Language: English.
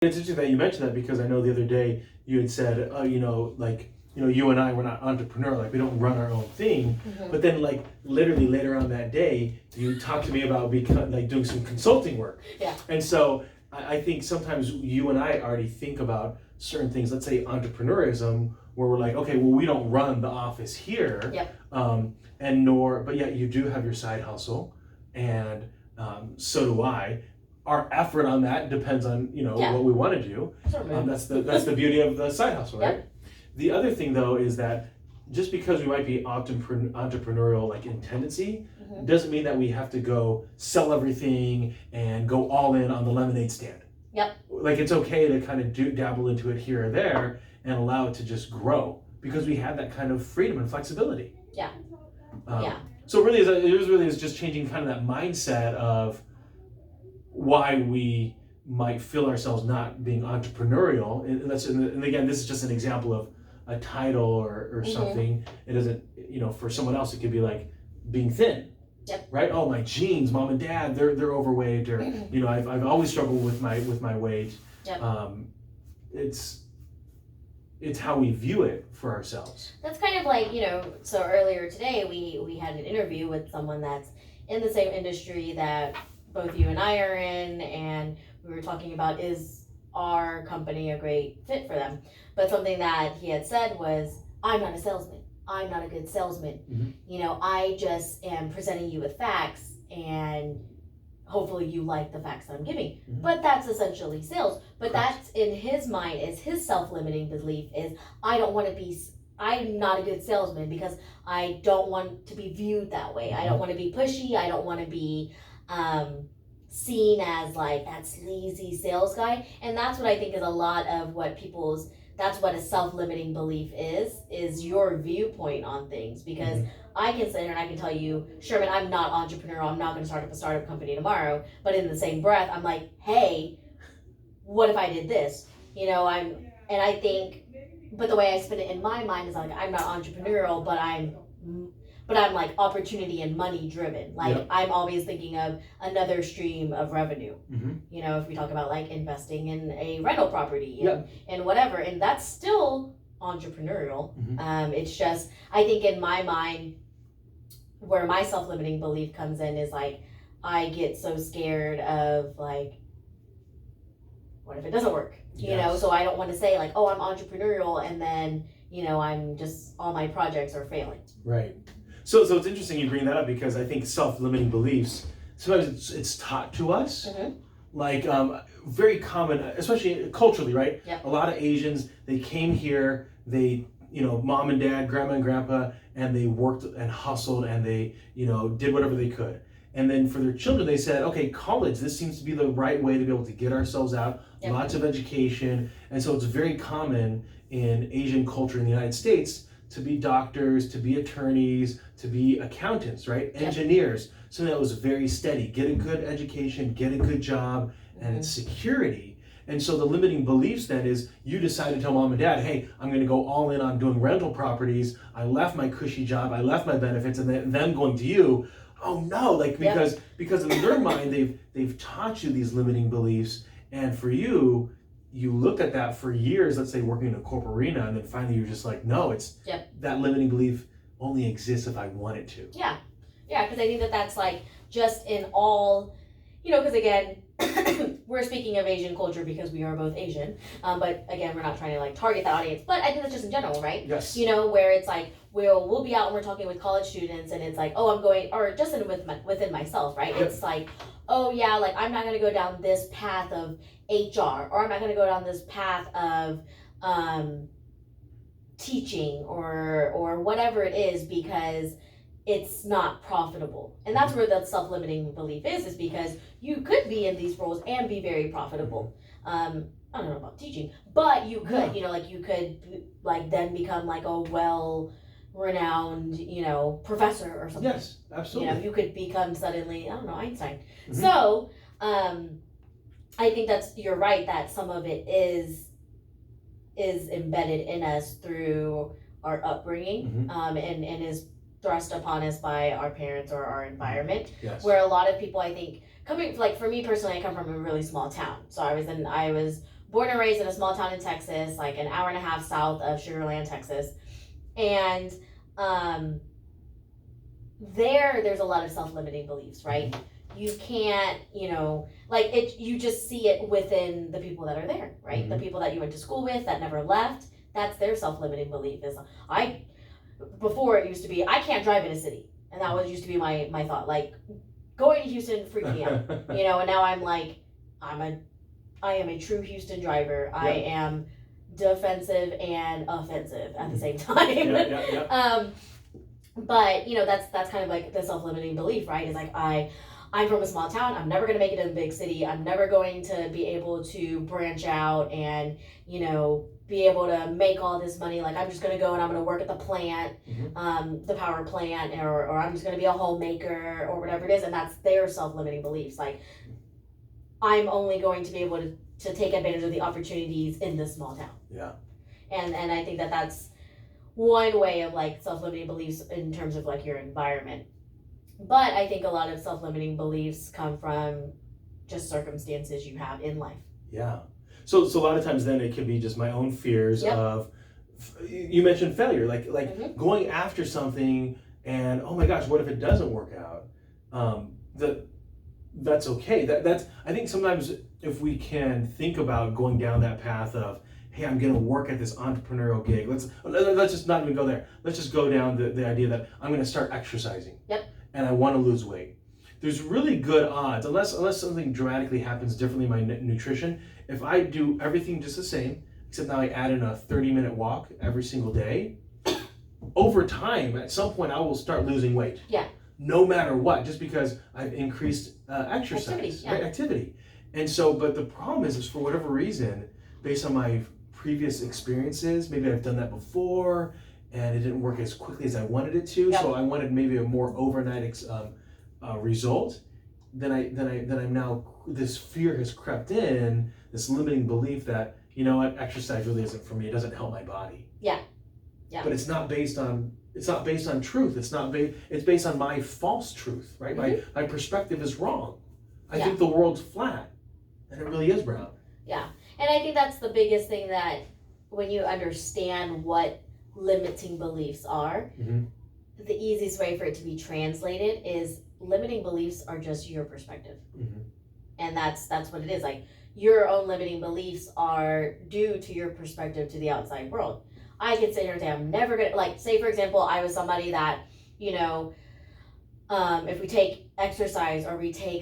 It's interesting that you mentioned that because I know the other day you had said, you and I were not entrepreneur, like we don't run our own thing. But then, like literally later on that day, you talked to me about doing some consulting work. Yeah. And so I think sometimes you and I already think about certain things. Let's say entrepreneurism, where we're like, okay, well, we don't run the office here. Yep. But yet you do have your side hustle, and so do I. Our effort on that depends on Yeah. what we want to do. That's the beauty of the side hustle, right? Yep. The other thing though is that just because we might be entrepreneurial like in tendency doesn't mean that we have to go sell everything and go all in on the lemonade stand. Yep. Like it's okay to kind of dabble into it here or there and allow it to just grow because we have that kind of freedom and flexibility. Yeah. So it really is just changing kind of that mindset of why we might feel ourselves not being entrepreneurial, and again, this is just an example of a title or something. It doesn't, for someone else, it could be like being thin. Yep. Right? Oh, my genes, mom and dad, they're overweight, or I've always struggled with my weight. Yep. It's how we view it for ourselves. That's kind of like, so earlier today we had an interview with someone that's in the same industry that both you and I are in, and we were talking about, is our company a great fit for them? But something that he had said was, I'm not a salesman. I'm not a good salesman. I just am presenting you with facts, and hopefully you like the facts that I'm giving. But that's essentially sales. But that's in his mind, is his self-limiting belief is, I'm not a good salesman because I don't want to be viewed that way. I don't want to be pushy. I don't want to be seen as like that sleazy sales guy. And that's what I think is a lot of what that's what a self-limiting belief is your viewpoint on things. Because I can sit here and I can tell you, Sherman, I'm not entrepreneurial. I'm not going to start up a startup company tomorrow. But in the same breath, I'm like, hey, what if I did this? But the way I spin it in my mind is like, I'm not entrepreneurial, but I'm like opportunity and money driven. Like I'm always thinking of another stream of revenue. If we talk about like investing in a rental property and whatever, and that's still entrepreneurial. It's just, I think in my mind, where my self-limiting belief comes in is like, I get so scared of like, what if it doesn't work? So I don't want to say like, oh, I'm entrepreneurial, and then, I'm just, all my projects are failing. Right. So it's interesting you bring that up, because I think self-limiting beliefs, sometimes it's taught to us, like very common, especially culturally, right? Yep. A lot of Asians, they came here, they, mom and dad, grandma and grandpa, and they worked and hustled and they, did whatever they could. And then for their children, they said, okay, college, this seems to be the right way to be able to get ourselves out, lots of education. And so it's very common in Asian culture in the United States to be doctors, to be attorneys, to be accountants, right? Engineers. So that was very steady. Get a good education, get a good job, and it's security. And so the limiting beliefs then is you decide to tell mom and dad, hey, I'm going to go all in on doing rental properties. I left my cushy job, I left my benefits, and then them going to you, oh no, like because in their mind they've taught you these limiting beliefs, and for you looked at that for years, let's say working in a corporate arena, and then finally you're just like, no, it's that limiting belief only exists if I want it to. Yeah, because I think that's like just in all, because again, we're speaking of Asian culture because we are both Asian, but again, we're not trying to like target that audience, but I think that's just in general, right? Yes. Where it's like, we'll be out and we're talking with college students, and it's like, oh, I'm going, or just within myself, right? It's like, oh yeah, like I'm not going to go down this path of HR, or I'm not going to go down this path of teaching or whatever it is, because it's not profitable. And that's where the self-limiting belief is because you could be in these roles and be very profitable. I don't know about teaching, but you could, you could like then become like a well-renowned, professor or something. Yes, absolutely. You could become suddenly, I don't know, Einstein. So, I think you're right that some of it is embedded in us through our upbringing, and is thrust upon us by our parents or our environment. Yes. Where a lot of people, I think, for me personally, I come from a really small town. So I was born and raised in a small town in Texas, like an hour and a half south of Sugar Land, Texas. And there's a lot of self-limiting beliefs, right? You can't, like you just see it within the people that are there, right? The people that you went to school with that never left, that's their self-limiting belief is before it used to be, I can't drive in a city. And that used to be my thought, like going to Houston freaked me out, and now I'm like, I am a true Houston driver. I am defensive and offensive at the same time. But that's kind of like the self-limiting belief, right? Is like I'm from a small town. I'm never going to make it in a big city. I'm never going to be able to branch out and be able to make all this money. Like I'm just going to go and I'm going to work at the plant, the power plant, or I'm just going to be a homemaker or whatever it is. And that's their self-limiting beliefs. Like I'm only going to be able to take advantage of the opportunities in this small town. Yeah. And I think that's one way of like self-limiting beliefs in terms of like your environment. But I think a lot of self-limiting beliefs come from just circumstances you have in life. Yeah. So a lot of times then it could be just my own fears of, you mentioned failure, like going after something and, oh my gosh, what if it doesn't work out? That's okay. That's I think sometimes if we can think about going down that path of, hey, I'm going to work at this entrepreneurial gig. Let's just not even go there. Let's just go down the idea that I'm going to start exercising. And I want to lose weight. There's really good odds, unless something dramatically happens differently in my nutrition, if I do everything just the same, except now I add in a 30-minute walk every single day, over time, at some point, I will start losing weight. Yeah. No matter what, just because I've increased exercise, activity. And so, but the problem is for whatever reason, based on my previous experiences, maybe I've done that before, and it didn't work as quickly as I wanted it to. So I wanted maybe a more overnight result. Then I'm now, this fear has crept in, this limiting belief that, you know what, exercise really isn't for me. It doesn't help my body. Yeah. But it's not based on truth. It's based on my false truth, right? My perspective is wrong. I think the world's flat, and it really is round. Yeah. And I think that's the biggest thing, that when you understand what limiting beliefs are, the easiest way for it to be translated is limiting beliefs are just your perspective. And that's what it is. Like your own limiting beliefs are due to your perspective to the outside world. I could sit here and say, I'm never gonna, like, say for example, I was somebody that, if we take exercise or we take